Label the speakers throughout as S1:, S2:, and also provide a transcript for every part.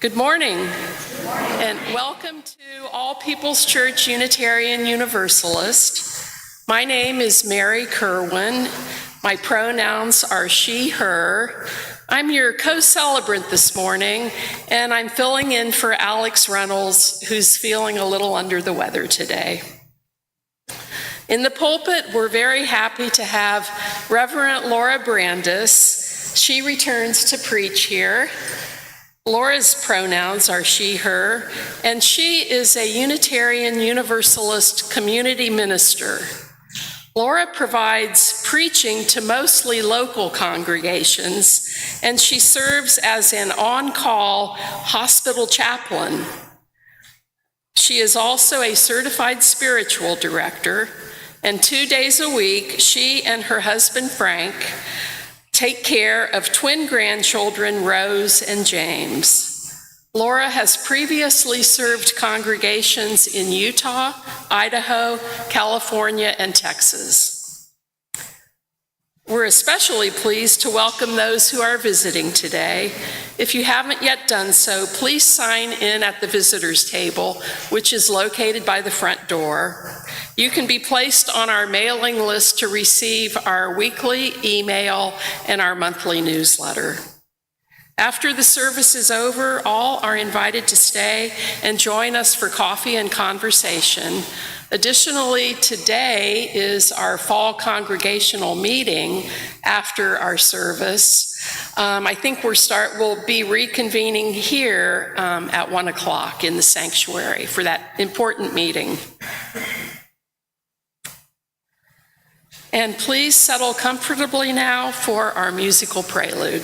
S1: Good morning, and welcome to All People's Church Unitarian Universalist. My name is Mary Kerwin. My pronouns are she, her. I'm your co-celebrant this morning, and I'm filling in for Alex Reynolds, who's feeling a little under the weather today. In the pulpit, we're very happy to have Reverend Laura Brandis. She returns to preach here. Laura's pronouns are she, her, and she is a Unitarian Universalist community minister. Laura provides preaching to mostly local congregations, and she serves as an on-call hospital chaplain. She is also a certified spiritual director, and 2 days a week, she and her husband Frank take care of twin grandchildren, Rose and James. Laura has previously served congregations in Utah, Idaho, California, and Texas. We're especially pleased to welcome those who are visiting today. If you haven't yet done so, please sign in at the visitors table, which is located by the front door. You can be placed on our mailing list to receive our weekly email and our monthly newsletter. After the service is over, all are invited to stay and join us for coffee and conversation. Additionally, today is our fall congregational meeting after our service. I think we'll be reconvening here at 1 o'clock in the sanctuary for that important meeting. And please settle comfortably now for our musical prelude.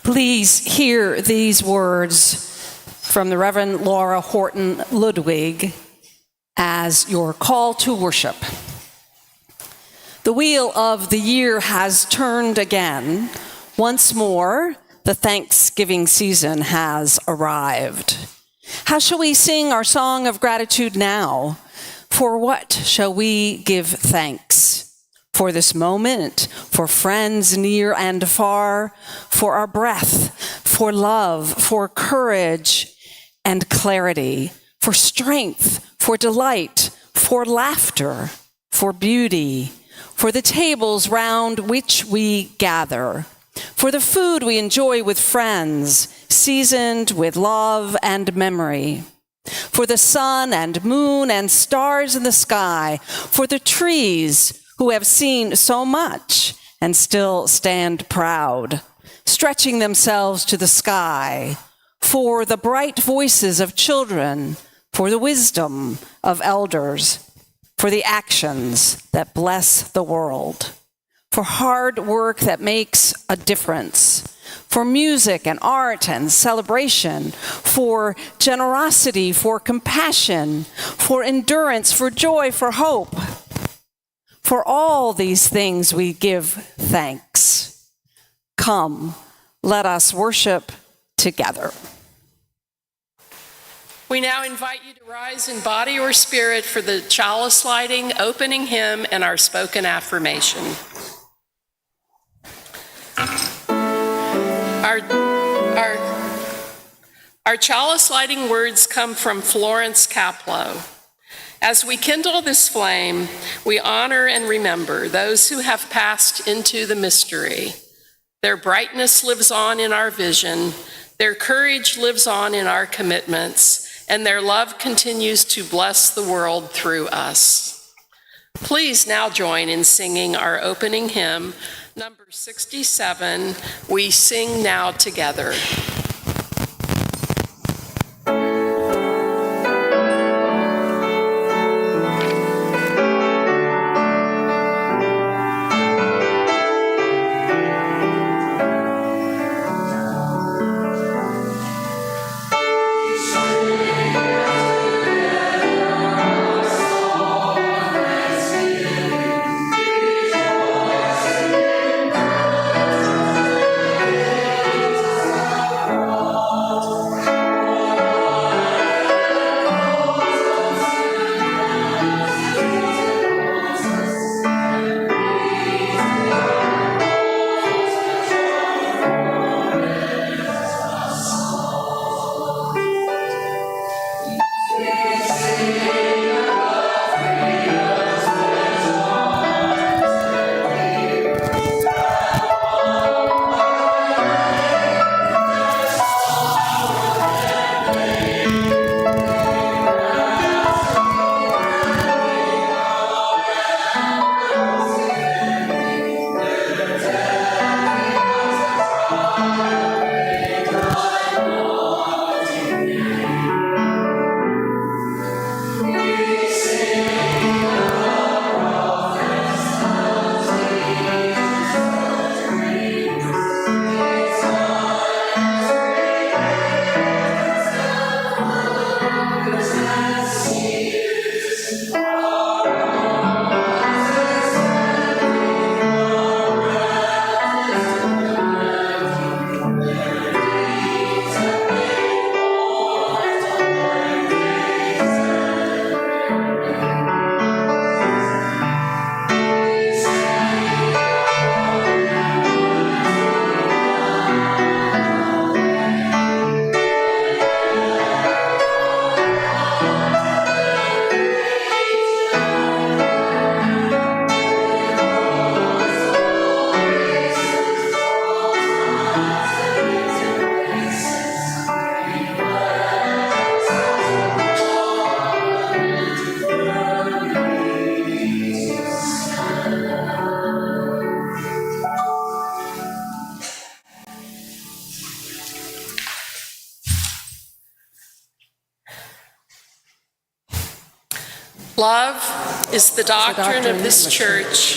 S2: Please hear these words from the Reverend Laura Horton Ludwig as your call to worship. The wheel of the year has turned again. Once more, the Thanksgiving season has arrived. How shall we sing our song of gratitude now? For what shall we give thanks? For this moment, for friends near and far, for our breath, for love, for courage and clarity, for strength, for delight, for laughter, for beauty, for the tables round which we gather, for the food we enjoy with friends, seasoned with love and memory, for the sun and moon and stars in the sky, for the trees who have seen so much and still stand proud, stretching themselves to the sky, for the bright voices of children, for the wisdom of elders, for the actions that bless the world, for hard work that makes a difference, for music and art and celebration, for generosity, for compassion, for endurance, for joy, for hope. For all these things we give thanks. Come, let us worship together.
S1: We now invite you to rise in body or spirit for the chalice lighting, opening hymn, and our spoken affirmation. Our chalice lighting words come from Florence Caplow. As we kindle this flame, we honor and remember those who have passed into the mystery. Their brightness lives on in our vision, their courage lives on in our commitments, and their love continues to bless the world through us. Please now join in singing our opening hymn, number 67, We Sing Now Together. Love is the doctrine of this church.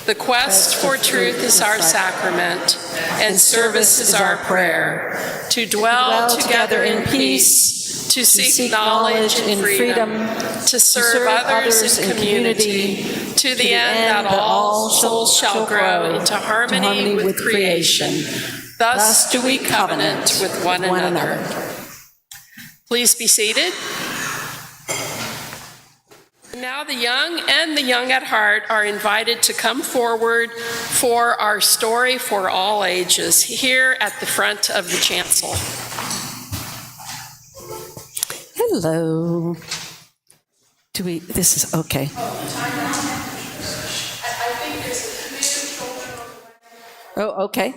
S1: The quest for truth is our sacrament, and service is our prayer. To dwell together in peace, to seek knowledge in freedom, to serve others in community, to the end that all souls shall grow into harmony with creation. Thus do we covenant with one another. Please be seated. Now the young and the young at heart are invited to come forward for our story for all ages here at the front of the chancel.
S2: Hello. This is okay. Oh, okay.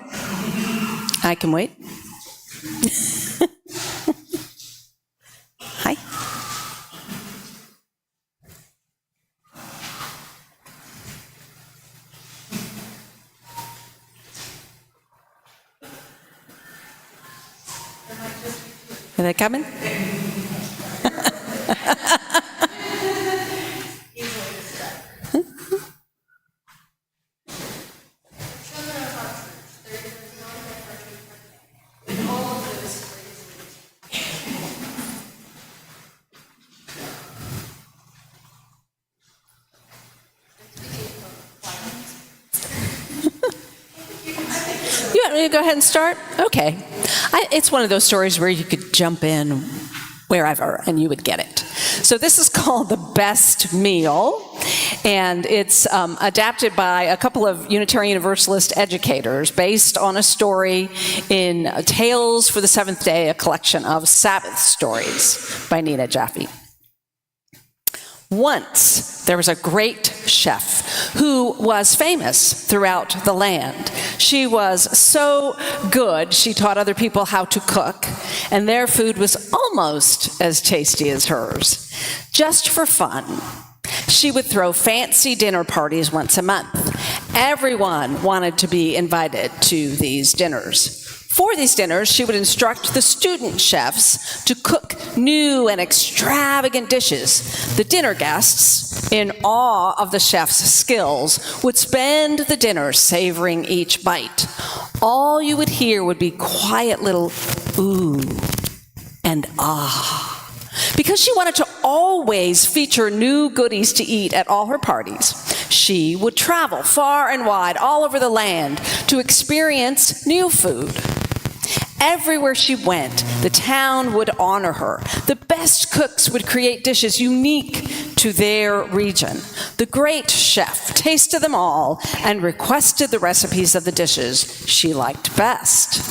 S2: I can wait. Hi. Are they coming? You want me to go ahead and start? Okay. It's one of those stories where you could jump in wherever and you would get it. So this is called The Best Meal, and it's adapted by a couple of Unitarian Universalist educators based on a story in Tales for the Seventh Day, a collection of Sabbath stories by Nina Jaffe. Once, there was a great chef who was famous throughout the land. She was so good, she taught other people how to cook, and their food was almost as tasty as hers. Just for fun, she would throw fancy dinner parties once a month. Everyone wanted to be invited to these dinners. For these dinners, she would instruct the student chefs to cook new and extravagant dishes. The dinner guests, in awe of the chef's skills, would spend the dinner savoring each bite. All you would hear would be quiet little ooh and ah. Because she wanted to always feature new goodies to eat at all her parties, she would travel far and wide all over the land to experience new food. Everywhere she went, the town would honor her. The best cooks would create dishes unique to their region. The great chef tasted them all and requested the recipes of the dishes she liked best.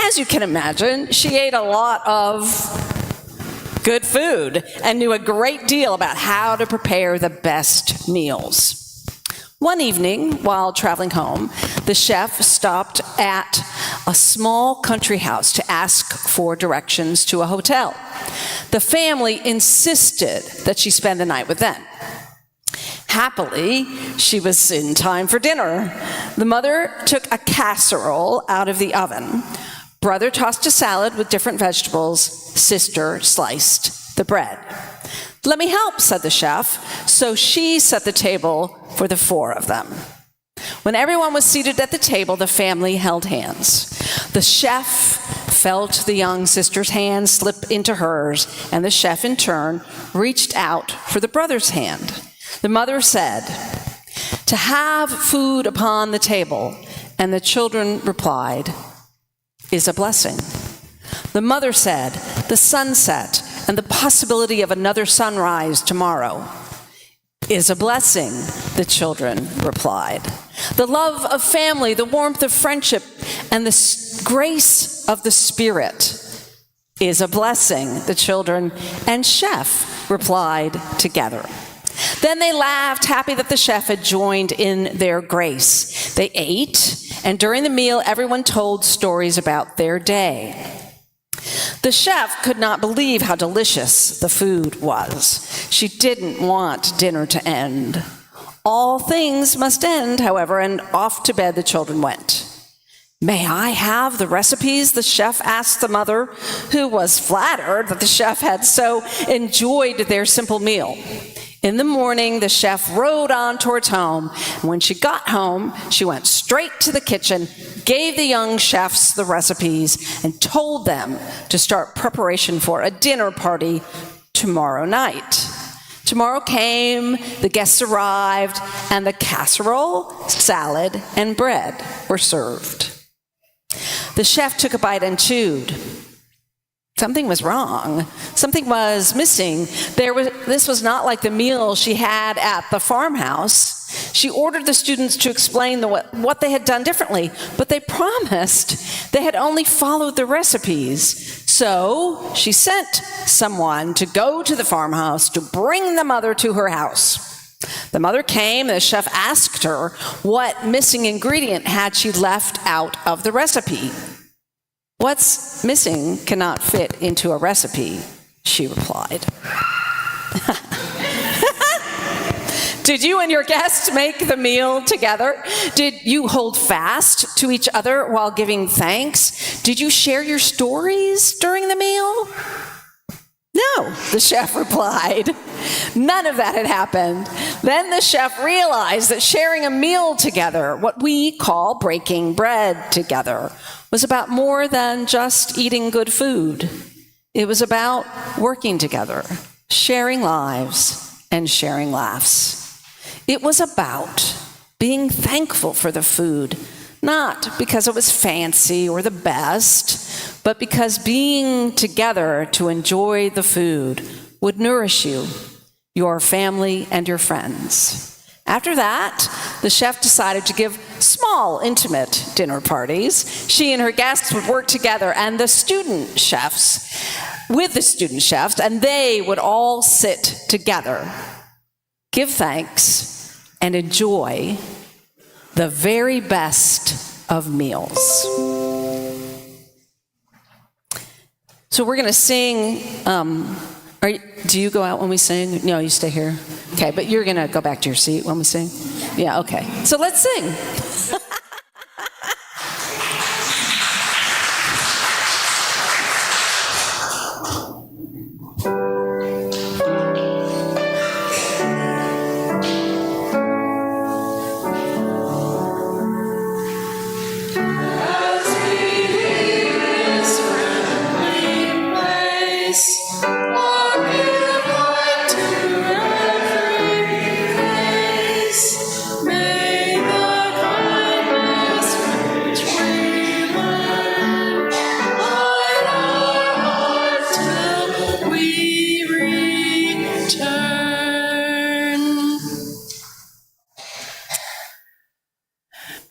S2: As you can imagine, she ate a lot of good food and knew a great deal about how to prepare the best meals. One evening, while traveling home, the chef stopped at a small country house to ask for directions to a hotel. The family insisted that she spend the night with them. Happily, she was in time for dinner. The mother took a casserole out of the oven. Brother tossed a salad with different vegetables. Sister sliced the bread. "Let me help," said the chef. So she set the table for the four of them. When everyone was seated at the table, the family held hands. The chef felt the young sister's hand slip into hers, and the chef, in turn, reached out for the brother's hand. The mother said, "To have food upon the table," and the children replied, "is a blessing." The mother said, "The sunset and the possibility of another sunrise tomorrow is a blessing," the children replied. "The love of family, the warmth of friendship, and the grace of the Spirit is a blessing," the children and chef replied together. Then they laughed, happy that the chef had joined in their grace. They ate, and during the meal, everyone told stories about their day. The chef could not believe how delicious the food was. She didn't want dinner to end. All things must end, however, and off to bed the children went. "May I have the recipes?" the chef asked the mother, who was flattered that the chef had so enjoyed their simple meal. In the morning, the chef rode on towards home. When she got home, she went straight to the kitchen, gave the young chefs the recipes, and told them to start preparation for a dinner party tomorrow night. Tomorrow came, the guests arrived, and the casserole, salad, and bread were served. The chef took a bite and chewed. Something was wrong. Something was missing. This was not like the meal she had at the farmhouse. She ordered the students to explain what they had done differently, but they promised they had only followed the recipes. So she sent someone to go to the farmhouse to bring the mother to her house. The mother came, and the chef asked her what missing ingredient had she left out of the recipe. "What's missing cannot fit into a recipe," she replied. Did you and your guests make the meal together? Did you hold fast to each other while giving thanks? Did you share your stories during the meal? No, the chef replied. None of that had happened. Then the chef realized that sharing a meal together, what we call breaking bread together, was about more than just eating good food. It was about working together, sharing lives, and sharing laughs. It was about being thankful for the food, not because it was fancy or the best, but because being together to enjoy the food would nourish you, your family, and your friends. After that, the chef decided to give small, intimate dinner parties. She and her guests would work together, and the student chefs, and they would all sit together, give thanks, and enjoy the very best of meals. So we're going to sing. Do you go out when we sing? No, you stay here. Okay, but you're going to go back to your seat when we sing? Yeah, okay. So let's sing.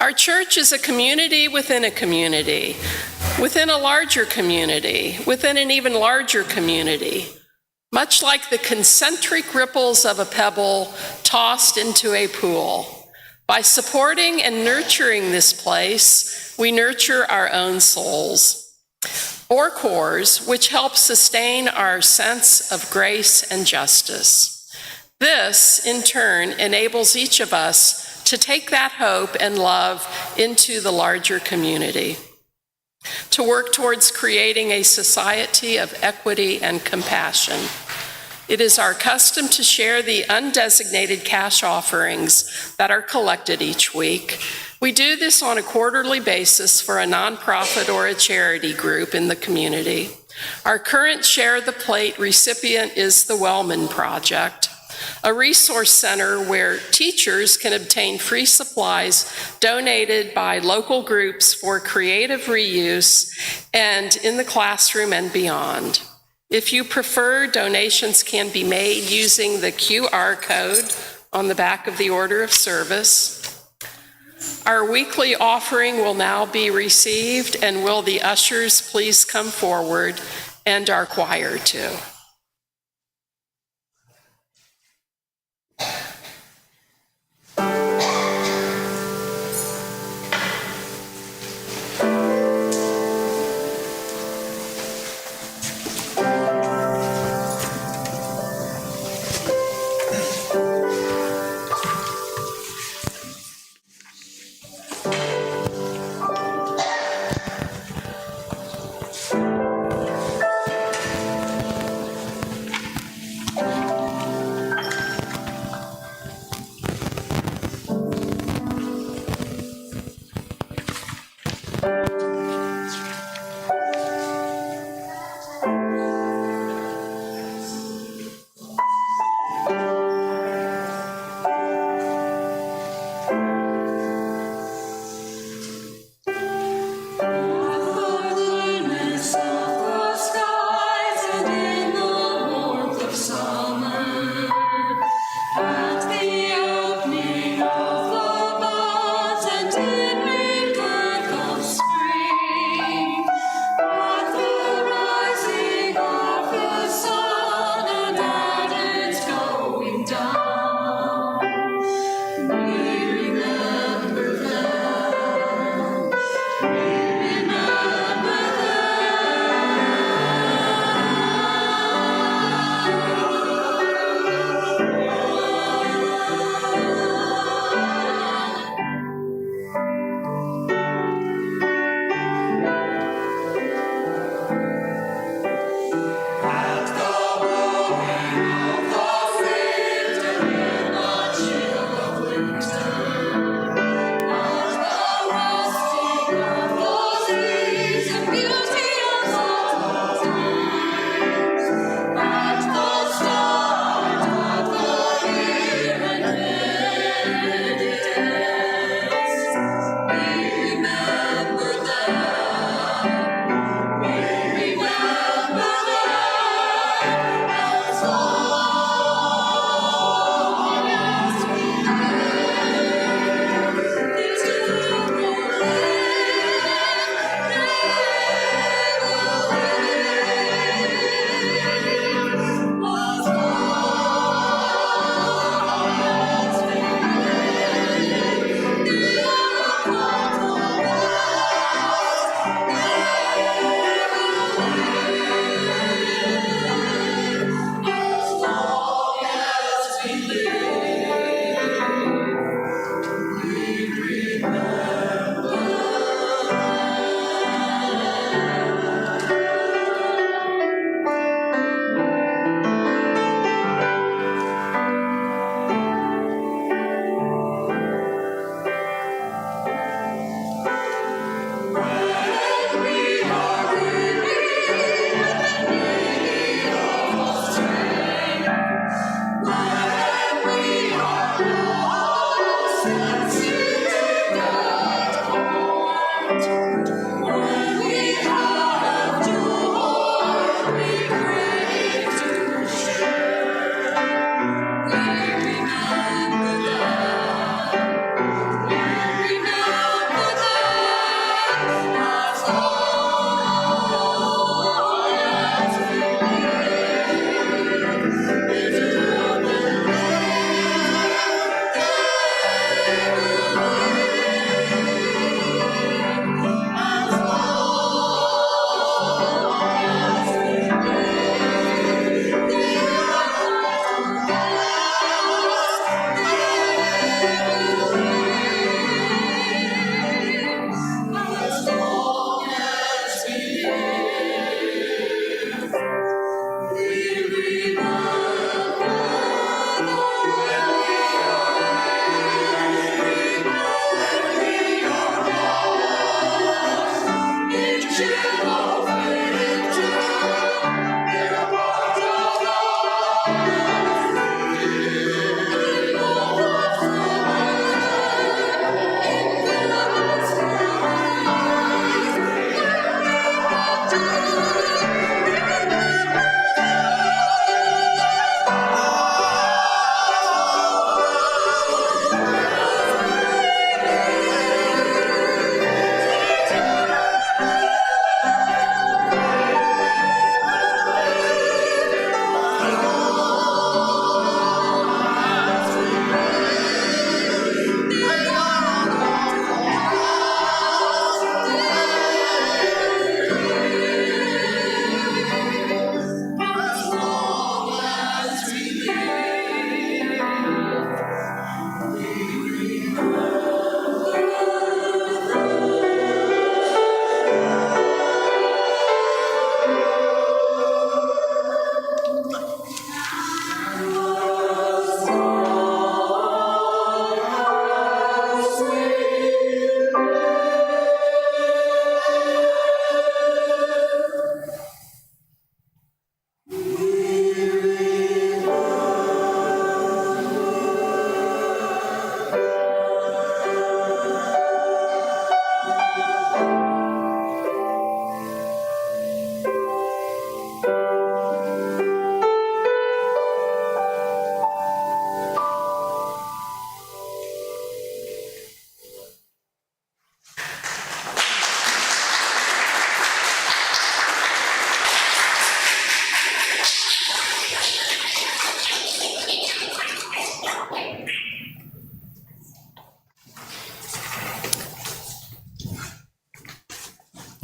S1: Our church is a community, within a larger community, within an even larger community. Much like the concentric ripples of a pebble tossed into a pool. By supporting and nurturing this place, we nurture our own souls, or cores, which help sustain our sense of grace and justice. This, in turn, enables each of us to take that hope and love into the larger community, to work towards creating a society of equity and compassion. It is our custom to share the undesignated cash offerings that are collected each week. We do this on a quarterly basis for a nonprofit or a charity group in the community. Our current Share the Plate recipient is the Wellman Project, a resource center where teachers can obtain free supplies donated by local groups for creative reuse and in the classroom and beyond. If you prefer, donations can be made using the QR code on the back of the order of service. Our weekly offering will now be received, and will the ushers please come forward, and our choir too.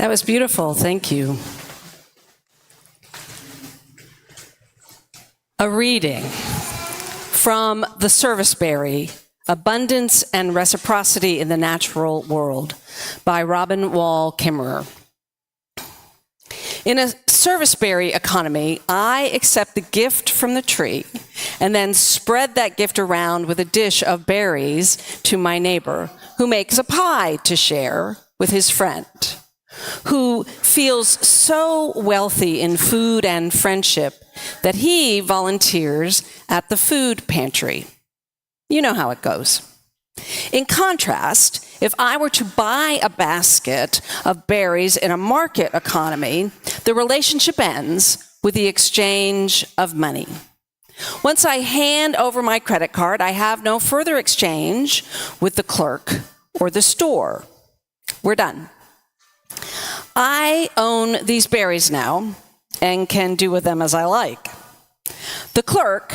S2: That was beautiful. Thank you. A reading from The Serviceberry, Abundance and Reciprocity in the Natural World by Robin Wall Kimmerer. In a serviceberry economy, I accept the gift from the tree and then spread that gift around with a dish of berries to my neighbor, who makes a pie to share with his friend, who feels so wealthy in food and friendship that he volunteers at the food pantry. You know how it goes. In contrast, if I were to buy a basket of berries in a market economy, the relationship ends with the exchange of money. Once I hand over my credit card, I have no further exchange with the clerk or the store. We're done. I own these berries now and can do with them as I like. The clerk,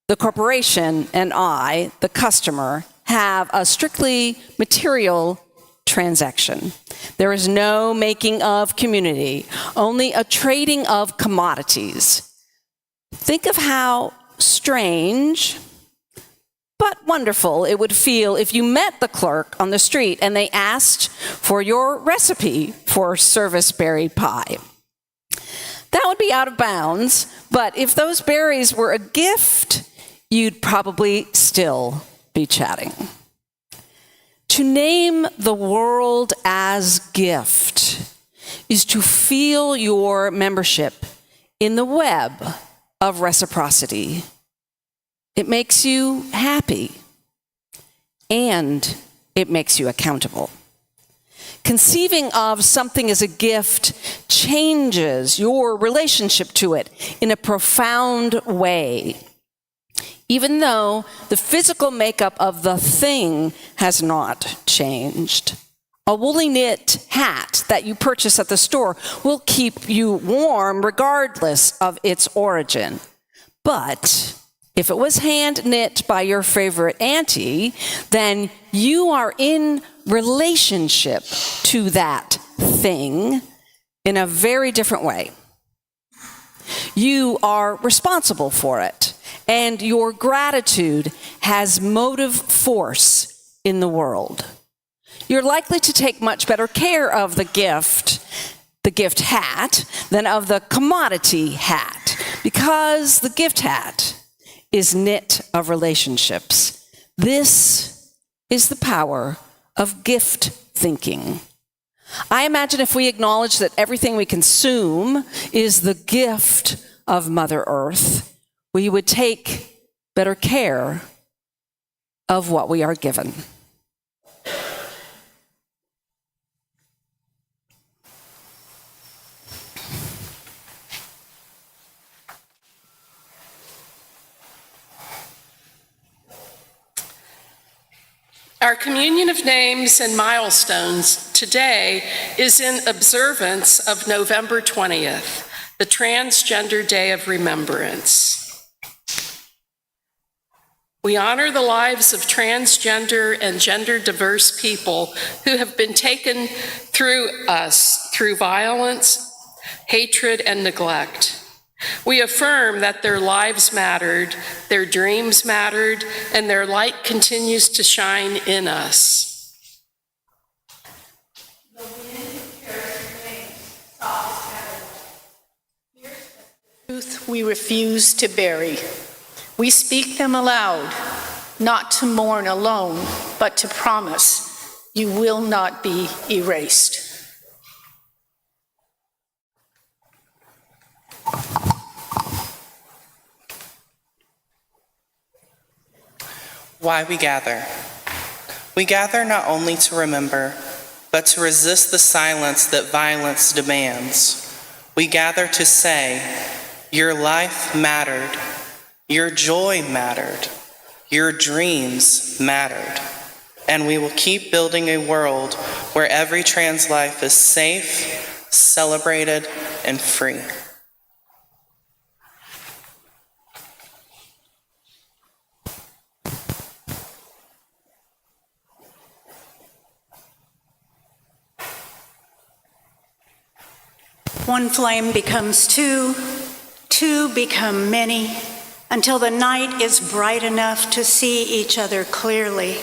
S2: the corporation, and I, the customer, have a strictly material transaction. There is no making of community, only a trading of commodities. Think of how strange but wonderful it would feel if you met the clerk on the street and they asked for your recipe for serviceberry pie. That would be out of bounds, but if those berries were a gift, you'd probably still be chatting. To name the world as gift is to feel your membership in the web of reciprocity. It makes you happy, and it makes you accountable. Conceiving of something as a gift changes your relationship to it in a profound way, even though the physical makeup of the thing has not changed. A woolly knit hat that you purchase at the store will keep you warm regardless of its origin. But if it was hand knit by your favorite auntie, then you are in relationship to that thing in a very different way. You are responsible for it, and your gratitude has motive force in the world. You're likely to take much better care of the gift hat, than of the commodity hat, because the gift hat is knit of relationships. This is the power of gift thinking. I imagine if we acknowledge that everything we consume is the gift of Mother Earth, we would take better care of what we are given.
S1: Our communion of names and milestones today is in observance of November 20th, the Transgender Day of Remembrance. We honor the lives of transgender and gender-diverse people who have been taken through violence, hatred, and neglect. We affirm that their lives mattered, their dreams mattered, and their light continues to shine in us. The wind carries rain, soft shadows. Here's the truth we refuse to bury. We speak them aloud, not to mourn alone, but to promise you will not be erased.
S3: Why we gather. We gather not only to remember, but to resist the silence that violence demands. We gather to say, your life mattered, your joy mattered, your dreams mattered, and we will keep building a world where every trans life is safe, celebrated, and free.
S4: One flame becomes two, two become many, until the night is bright enough to see each other clearly.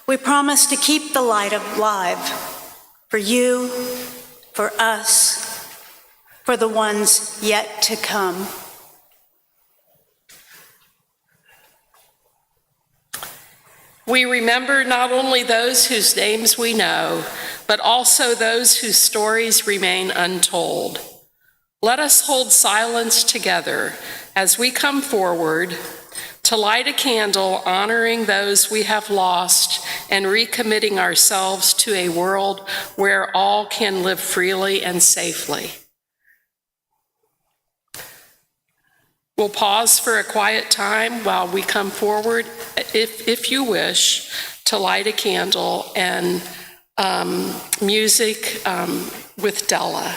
S4: We promise to keep the light alive for you, for us, for the ones yet to come.
S1: We remember not only those whose names we know, but also those whose stories remain untold. Let us hold silence together as we come forward to light a candle honoring those we have lost and recommitting ourselves to a world where all can live freely and safely. We'll pause for a quiet time while we come forward, if you wish, to light a candle and music with Della.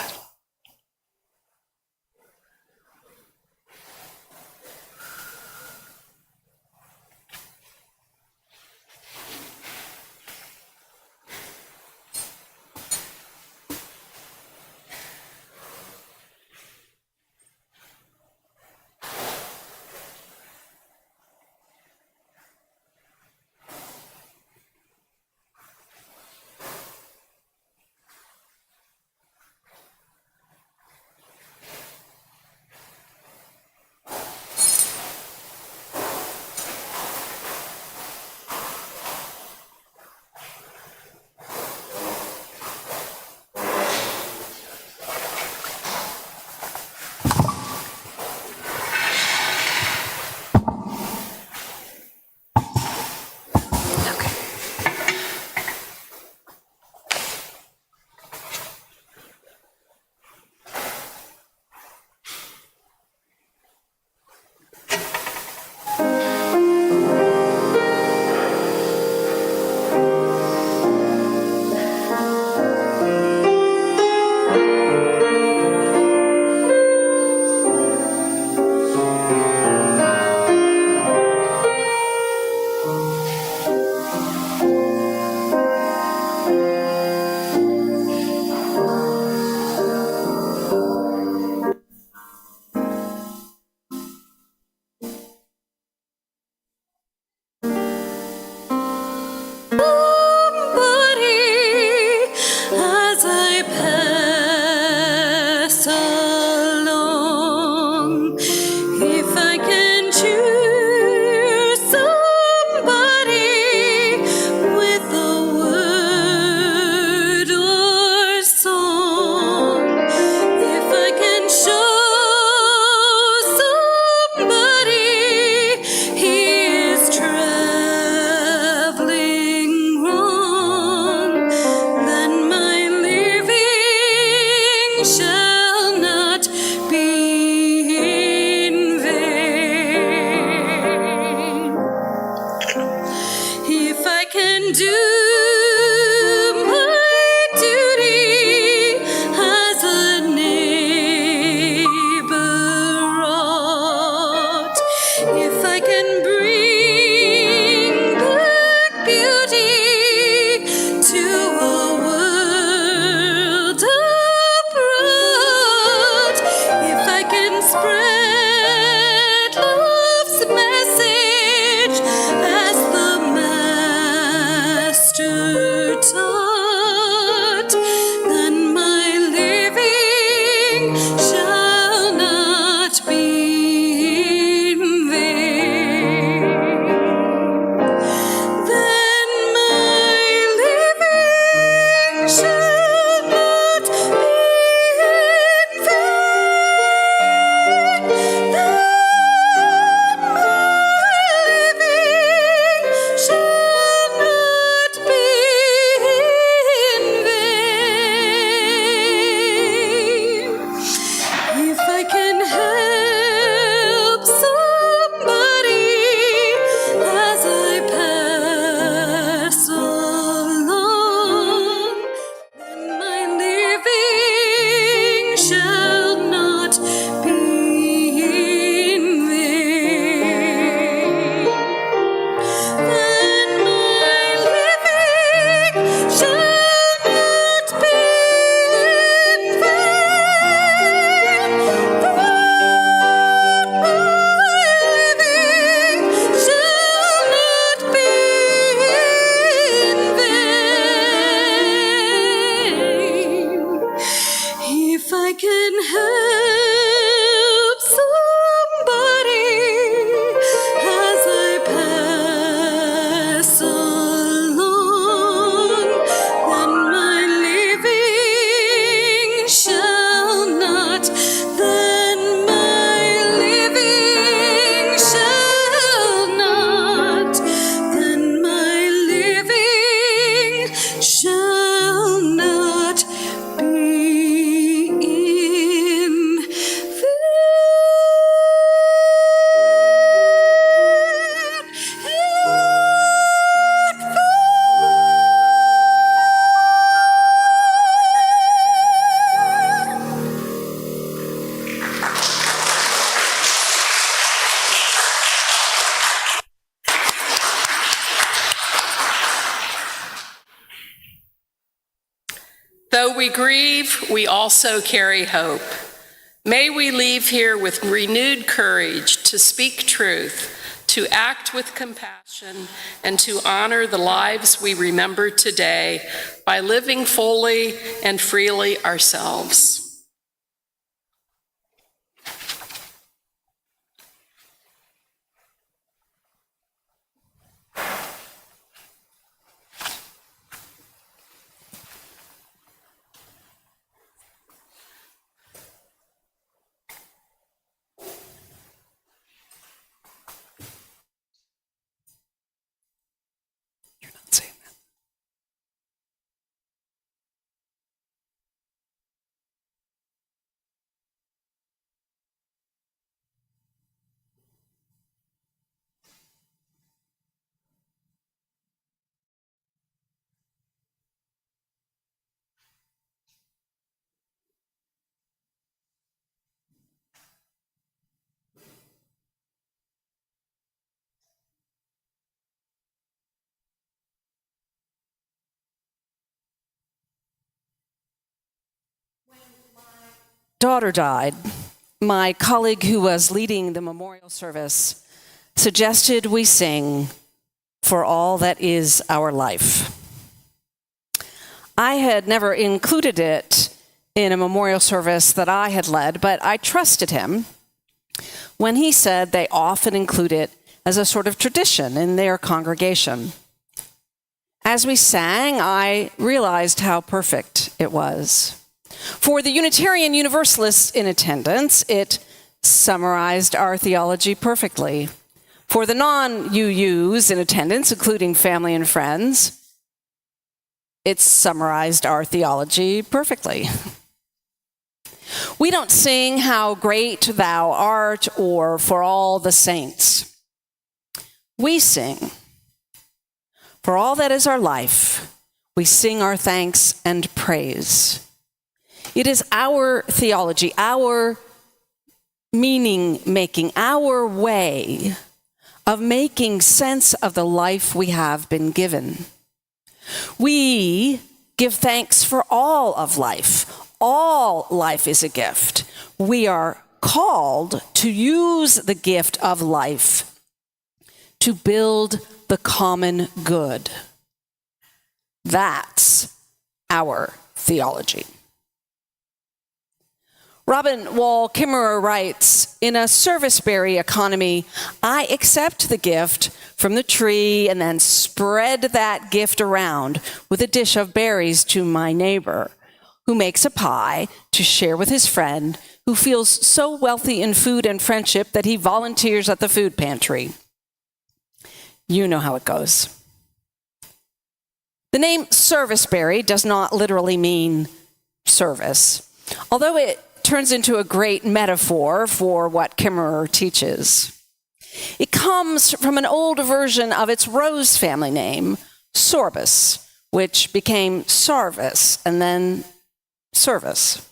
S5: Shall not be in vain.
S1: Though we grieve, we also carry hope. May we leave here with renewed courage to speak truth, to act with compassion, and to honor the lives we remember today by living fully and freely ourselves.
S2: Daughter died, my colleague who was leading the memorial service suggested we sing "For All That Is Our Life." I had never included it in a memorial service that I had led, but I trusted him when he said they often include it as a sort of tradition in their congregation. As we sang, I realized how perfect it was. For the Unitarian Universalists in attendance, it summarized our theology perfectly. For the non-UUs in attendance, including family and friends, it summarized our theology perfectly. We don't sing "How Great Thou Art" or "For All the Saints." We sing, "For all that is our life, we sing our thanks and praise." It is our theology, our meaning-making, our way of making sense of the life we have been given. We give thanks for all of life. All life is a gift. We are called to use the gift of life to build the common good. That's our theology. Robin Wall Kimmerer writes, "In a serviceberry economy, I accept the gift from the tree and then spread that gift around with a dish of berries to my neighbor, who makes a pie to share with his friend, who feels so wealthy in food and friendship that he volunteers at the food pantry." You know how it goes. The name serviceberry does not literally mean service, although it turns into a great metaphor for what Kimmerer teaches. It comes from an old version of its rose family name, sorbus, which became sarvis and then service.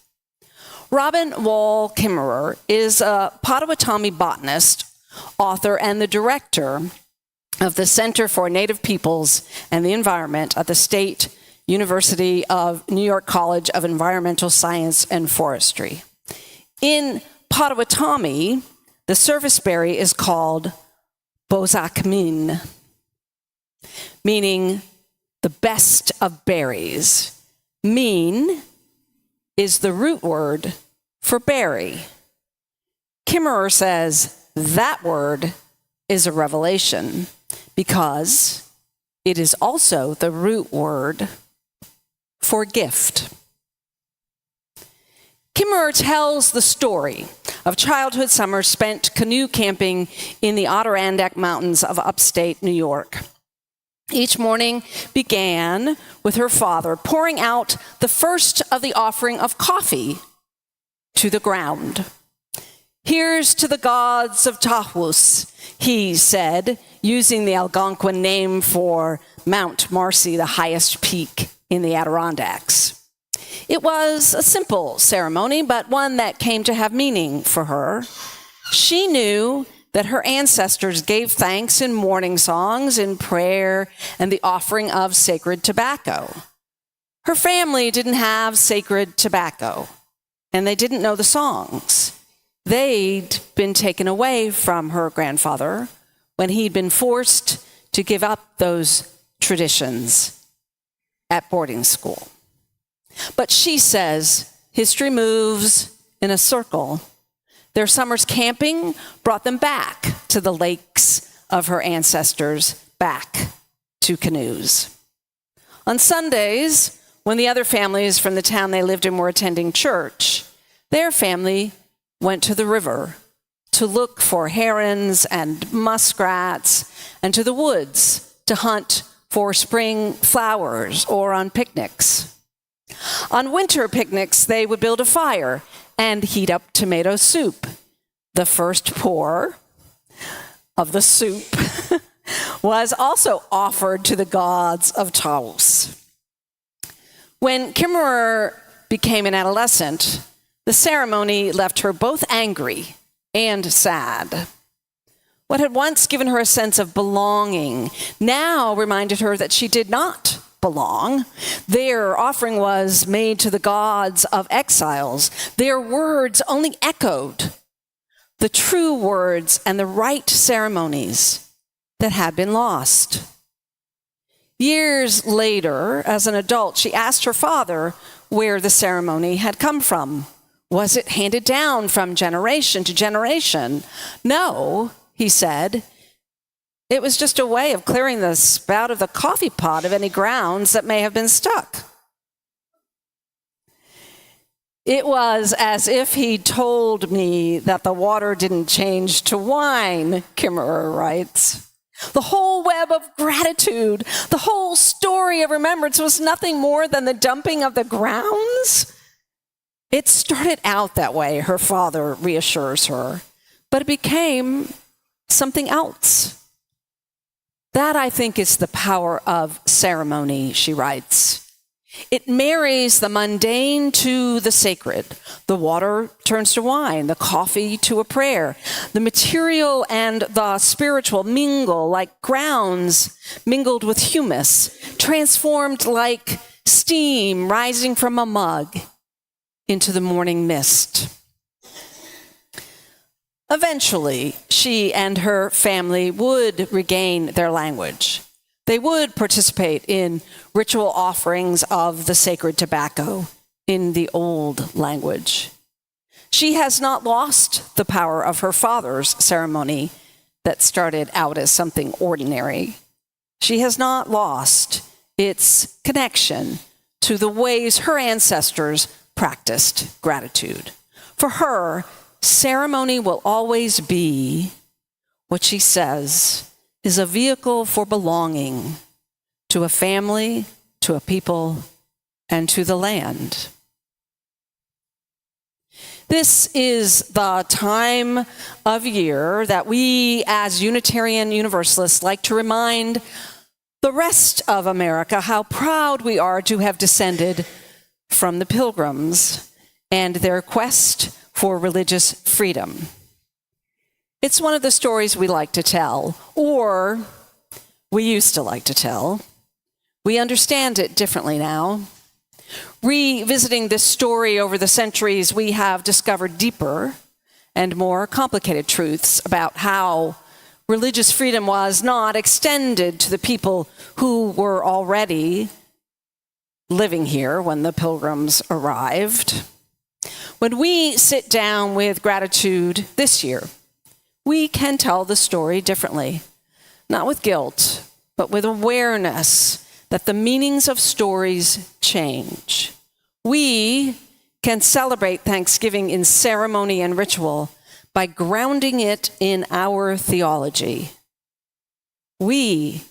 S2: Robin Wall Kimmerer is a Potawatomi botanist, author, and the director of the Center for Native Peoples and the Environment at the State University of New York College of Environmental Science and Forestry. In Potawatomi, the serviceberry is called bozakmin, meaning the best of berries. Min is the root word for berry. Kimmerer says that word is a revelation because it is also the root word for gift. Kimmerer tells the story of childhood summers spent canoe camping in the Adirondack Mountains of upstate New York. Each morning began with her father pouring out the first of the offering of coffee to the ground. "Here's to the gods of Tahuos," he said, using the Algonquin name for Mount Marcy, the highest peak in the Adirondacks. It was a simple ceremony, but one that came to have meaning for her. She knew that her ancestors gave thanks in morning songs, in prayer, and the offering of sacred tobacco. Her family didn't have sacred tobacco, and they didn't know the songs. They'd been taken away from her grandfather when he'd been forced to give up those traditions at boarding school. But she says history moves in a circle. Their summers camping brought them back to the lakes of her ancestors, back to canoes. On Sundays, when the other families from the town they lived in were attending church, their family went to the river to look for herons and muskrats, and to the woods to hunt for spring flowers or on picnics. On winter picnics, they would build a fire and heat up tomato soup. The first pour of the soup was also offered to the gods of Taos. When Kimmerer became an adolescent, the ceremony left her both angry and sad. What had once given her a sense of belonging now reminded her that she did not belong. Their offering was made to the gods of exiles. Their words only echoed the true words and the right ceremonies that had been lost. Years later, as an adult, she asked her father where the ceremony had come from. Was it handed down from generation to generation? No, he said. It was just a way of clearing the spout of the coffee pot of any grounds that may have been stuck. It was as if he told me that the water didn't change to wine, Kimmerer writes. The whole web of gratitude, the whole story of remembrance was nothing more than the dumping of the grounds. It started out that way, her father reassures her, but it became something else. That, I think, is the power of ceremony, she writes. It marries the mundane to the sacred. The water turns to wine, the coffee to a prayer. The material and the spiritual mingle like grounds mingled with humus, transformed like steam rising from a mug into the morning mist. Eventually, she and her family would regain their language. They would participate in ritual offerings of the sacred tobacco in the old language. She has not lost the power of her father's ceremony that started out as something ordinary. She has not lost its connection to the ways her ancestors practiced gratitude. For her, ceremony will always be what she says is a vehicle for belonging to a family, to a people, and to the land. This is the time of year that we as Unitarian Universalists like to remind the rest of America how proud we are to have descended from the Pilgrims and their quest for religious freedom. It's one of the stories we like to tell, or we used to like to tell. We understand it differently now. Revisiting this story over the centuries, we have discovered deeper and more complicated truths about how religious freedom was not extended to the people who were already living here when the Pilgrims arrived. When we sit down with gratitude this year, we can tell the story differently, not with guilt, but with awareness that the meanings of stories change. We can celebrate Thanksgiving in ceremony and ritual by grounding it in our theology. We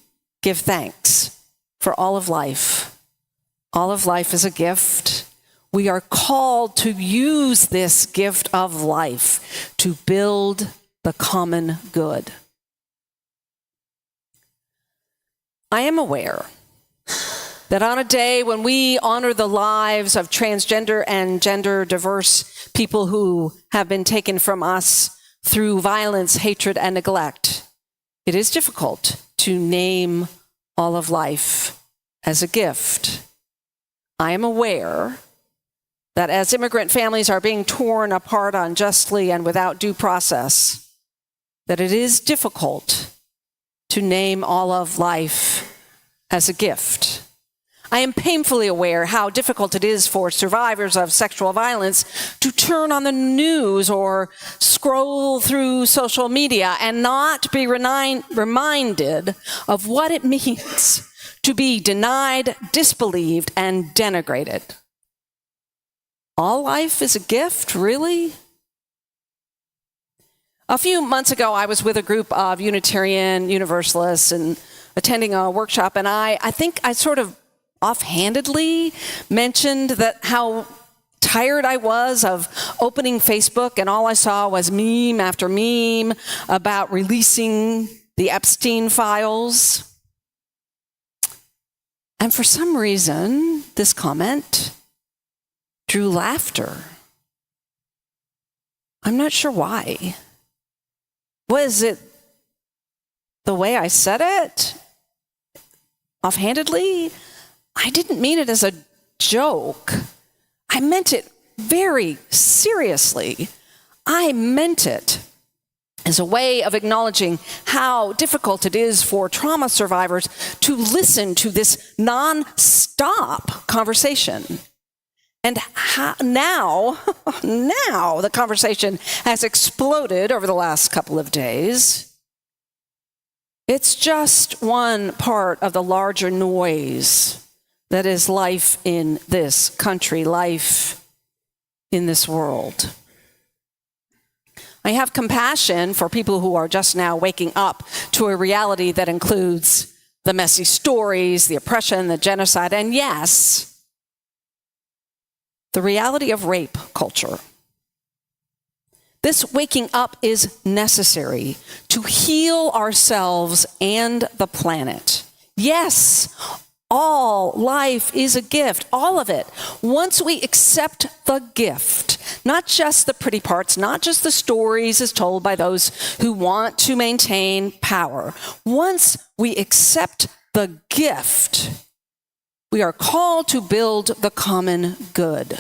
S2: give thanks for all of life. All of life is a gift. We are called to use this gift of life to build the common good. I am aware that on a day when we honor the lives of transgender and gender diverse people who have been taken from us through violence, hatred, and neglect, it is difficult to name all of life as a gift. I am aware that as immigrant families are being torn apart unjustly and without due process, that it is difficult to name all of life as a gift. I am painfully aware how difficult it is for survivors of sexual violence to turn on the news or scroll through social media and not be reminded of what it means to be denied, disbelieved, and denigrated. All life is a gift, really? A few months ago, I was with a group of Unitarian Universalists and attending a workshop, and I think I sort of offhandedly mentioned that how tired I was of opening Facebook, and all I saw was meme after meme about releasing the Epstein files. And for some reason, this comment drew laughter. I'm not sure why. Was it the way I said it? Offhandedly? I didn't mean it as a joke. I meant it very seriously. I meant it as a way of acknowledging how difficult it is for trauma survivors to listen to this non-stop conversation. And now the conversation has exploded over the last couple of days. It's just one part of the larger noise that is life in this country, life in this world. I have compassion for people who are just now waking up to a reality that includes the messy stories, the oppression, the genocide, and yes, the reality of rape culture. This waking up is necessary to heal ourselves and the planet. Yes, all life is a gift, all of it. Once we accept the gift, not just the pretty parts, not just the stories as told by those who want to maintain power. Once we accept the gift, we are called to build the common good.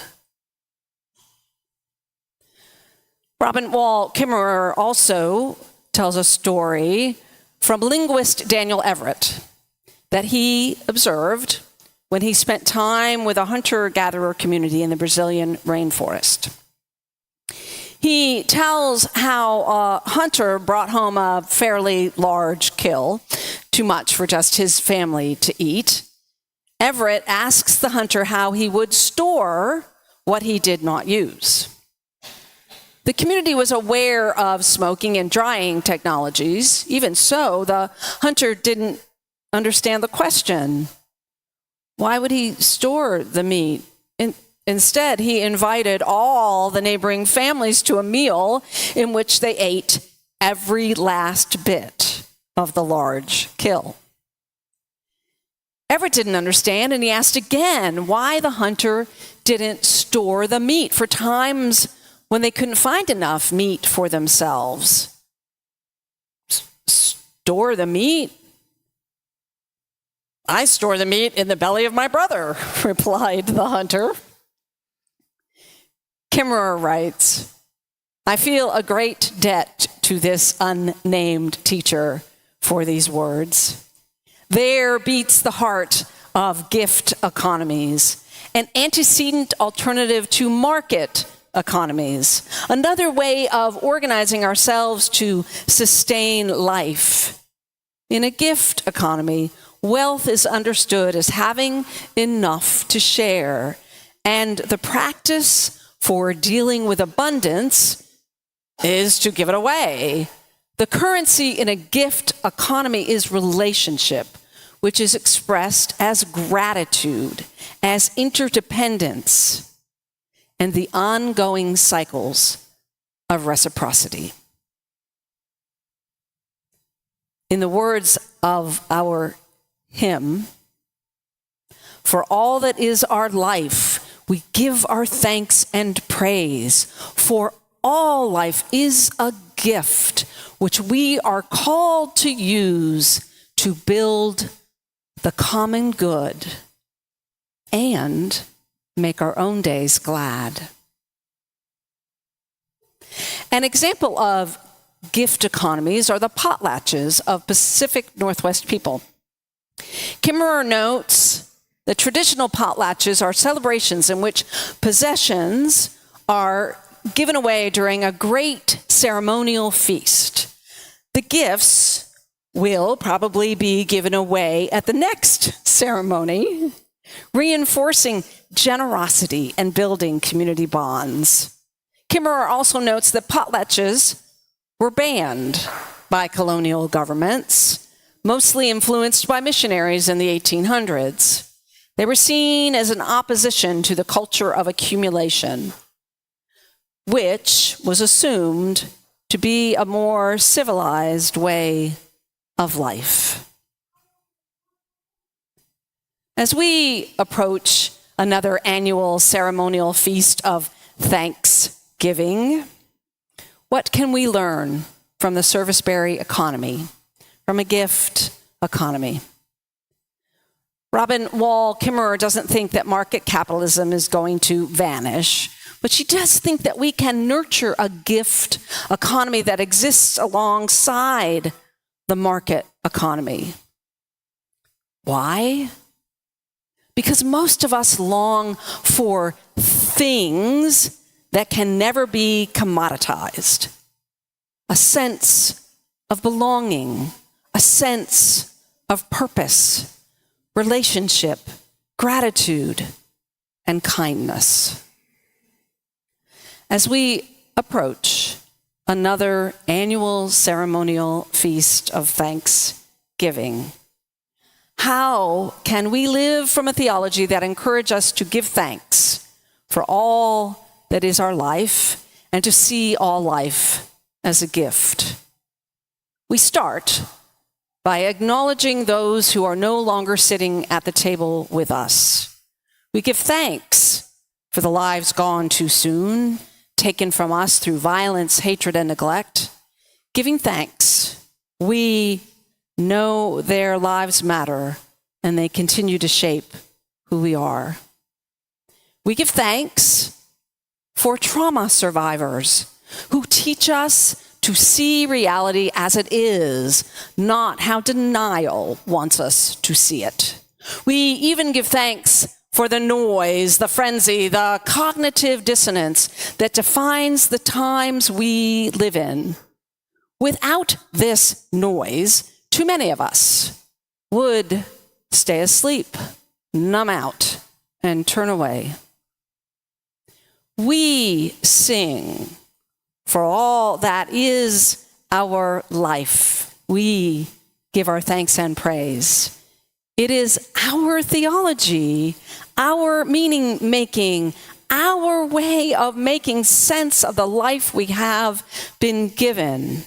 S2: Robin Wall Kimmerer also tells a story from linguist Daniel Everett that he observed when he spent time with a hunter-gatherer community in the Brazilian rainforest. He tells how a hunter brought home a fairly large kill, too much for just his family to eat. Everett asks the hunter how he would store what he did not use. The community was aware of smoking and drying technologies. Even so, the hunter didn't understand the question. Why would he store the meat? Instead, he invited all the neighboring families to a meal in which they ate every last bit of the large kill. Everett didn't understand, and he asked again why the hunter didn't store the meat for times when they couldn't find enough meat for themselves. Store the meat? I store the meat in the belly of my brother, replied the hunter. Kimmerer writes, I feel a great debt to this unnamed teacher for these words. There beats the heart of gift economies, an antecedent alternative to market economies, another way of organizing ourselves to sustain life. In a gift economy, wealth is understood as having enough to share, and the practice for dealing with abundance is to give it away. The currency in a gift economy is relationship, which is expressed as gratitude, as interdependence, and the ongoing cycles of reciprocity. In the words of our hymn, for all that is our life, we give our thanks and praise, for all life is a gift which we are called to use to build the common good and make our own days glad. An example of gift economies are the potlatches of Pacific Northwest people. Kimmerer notes that traditional potlatches are celebrations in which possessions are given away during a great ceremonial feast. The gifts will probably be given away at the next ceremony, reinforcing generosity and building community bonds. Kimmerer also notes that potlatches were banned by colonial governments, mostly influenced by missionaries in the 1800s. They were seen as an opposition to the culture of accumulation, which was assumed to be a more civilized way of life. As we approach another annual ceremonial feast of Thanksgiving, what can we learn from the serviceberry economy, from a gift economy? Robin Wall Kimmerer doesn't think that market capitalism is going to vanish, but she does think that we can nurture a gift economy that exists alongside the market economy. Why? Because most of us long for things that can never be commoditized. A sense of belonging, a sense of purpose, relationship, gratitude, and kindness. As we approach another annual ceremonial feast of Thanksgiving, how can we live from a theology that encourages us to give thanks for all that is our life and to see all life as a gift? We start by acknowledging those who are no longer sitting at the table with us. We give thanks for the lives gone too soon, taken from us through violence, hatred, and neglect. Giving thanks, we know their lives matter and they continue to shape who we are. We give thanks for trauma survivors who teach us to see reality as it is, not how denial wants us to see it. We even give thanks for the noise, the frenzy, the cognitive dissonance that defines the times we live in. Without this noise, too many of us would stay asleep, numb out, and turn away. We sing for all that is our life. We give our thanks and praise. It is our theology, our meaning making, our way of making sense of the life we have been given.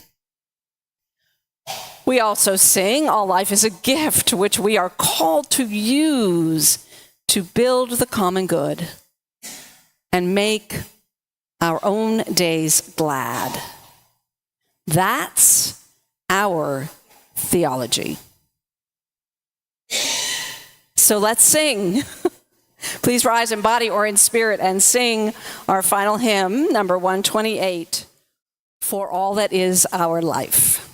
S2: We also sing, all life is a gift which we are called to use to build the common good and make our own days glad. That's our theology. So let's sing. Please rise in body or in spirit and sing our final hymn, number 128, For All That Is Our Life.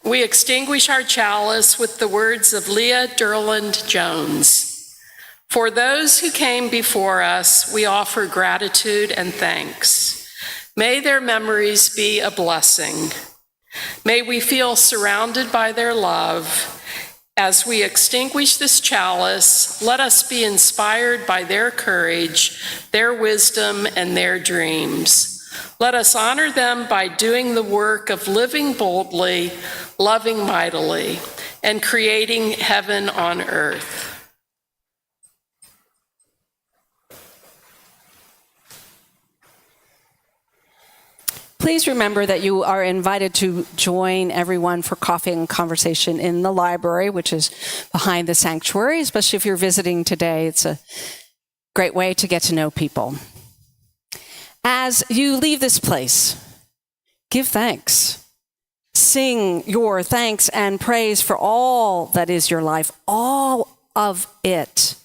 S1: we extinguish our chalice with the words of Leah Durland Jones. For those who came before us, we offer gratitude and thanks. May their memories be a blessing. May we feel surrounded by their love. As we extinguish this chalice, let us be inspired by their courage, their wisdom, and their dreams. Let us honor them by doing the work of living boldly, loving mightily, and creating heaven on earth.
S2: Please remember that you are invited to join everyone for coffee and conversation in the library, which is behind the sanctuary, especially if you're visiting today. It's a great way to get to know people. As you leave this place, give thanks. Sing your thanks and praise for all that is your life, all of it.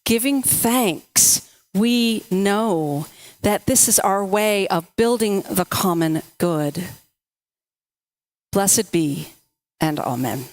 S2: Giving thanks, we know that this is our way of building the common good. Blessed be, and amen.